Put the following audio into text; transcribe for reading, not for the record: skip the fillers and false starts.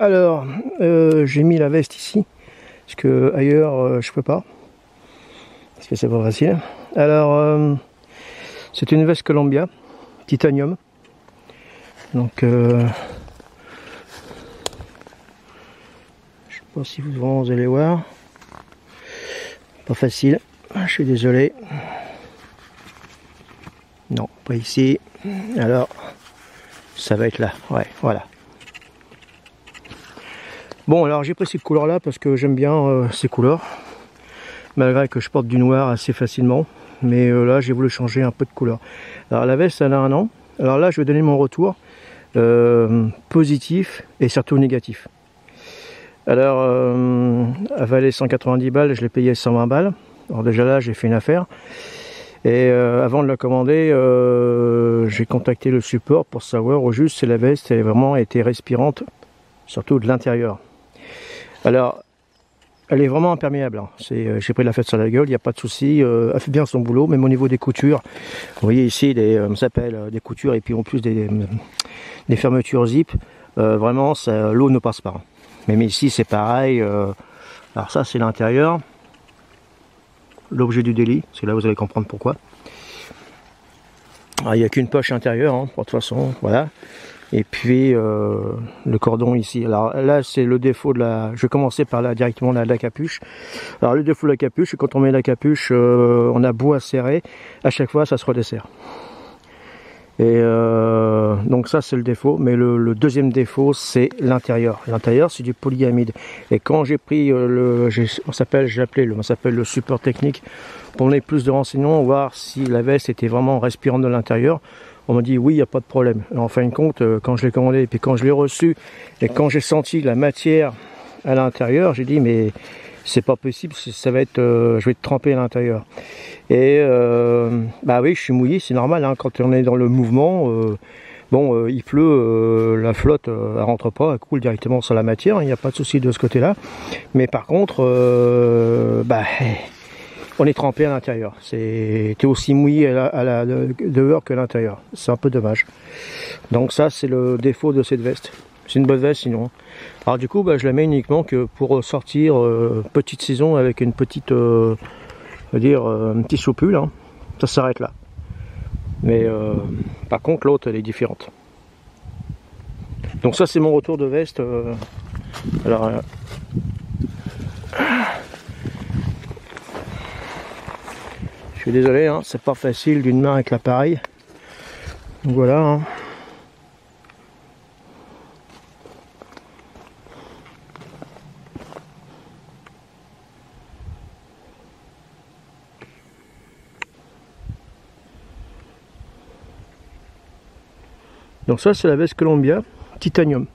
Alors, j'ai mis la veste ici, parce que ailleurs je peux pas, parce que c'est pas facile. Alors, c'est une veste Columbia, titanium. Donc, je sais pas si vous allez voir. Pas facile, je suis désolé. Non, pas ici. Alors, ça va être là. Ouais, voilà. Bon, alors j'ai pris cette couleur là parce que j'aime bien ces couleurs. Malgré que je porte du noir assez facilement. Mais là, j'ai voulu changer un peu de couleur. Alors la veste, elle a 1 an. Alors là, je vais donner mon retour. Positif et surtout négatif. Alors, elle valait 190 balles, je l'ai payé 120 balles. Alors déjà là, j'ai fait une affaire. Et avant de la commander, j'ai contacté le support pour savoir au juste si la veste elle vraiment été respirante, surtout de l'intérieur. Alors, elle est vraiment imperméable. Hein. J'ai pris la fête sur la gueule, il n'y a pas de souci. Elle fait bien son boulot, même au niveau des coutures. Vous voyez ici, ça s'appelle des coutures et puis en plus des fermetures zip. Vraiment, l'eau ne passe pas. Même ici, c'est pareil. Alors ça, c'est l'intérieur. L'objet du délit, c'est là vous allez comprendre pourquoi. Alors, il n'y a qu'une poche intérieure, hein, de toute façon, voilà. Et puis le cordon ici. Alors là, c'est le défaut de la. Je vais commencer par là directement de la capuche. Alors le défaut de la capuche, c'est quand on met la capuche, on a beau à serrer, à chaque fois, ça se redessert. Et donc ça c'est le défaut, mais le deuxième défaut c'est l'intérieur. L'intérieur c'est du polyamide. Et quand j'ai pris on s'appelle le support technique pour donner plus de renseignements, voir si la veste était vraiment respirante de l'intérieur, on m'a dit oui, il n'y a pas de problème. Et en fin de compte, quand je l'ai commandé et puis quand je l'ai reçu et quand j'ai senti la matière à l'intérieur, j'ai dit mais c'est pas possible, ça va être, je vais être trempé à l'intérieur. Et bah oui, je suis mouillé, c'est normal, hein, quand on est dans le mouvement. Bon, il pleut, la flotte, elle rentre pas, elle coule directement sur la matière, il n'y a pas de souci de ce côté-là. Mais par contre, bah, on est trempé à l'intérieur. T'es aussi mouillé dehors que à l'intérieur. C'est un peu dommage. Donc ça, c'est le défaut de cette veste. C'est une bonne veste sinon. Alors du coup, bah, je la mets uniquement que pour sortir petite saison avec une petite, un petit soupule. Hein. Ça s'arrête là. Mais par contre, l'autre, elle est différente. Donc ça, c'est mon retour de veste. Alors, je suis désolé, hein, c'est pas facile d'une main avec l'appareil. Donc voilà. Hein. Donc ça c'est la veste Columbia titanium.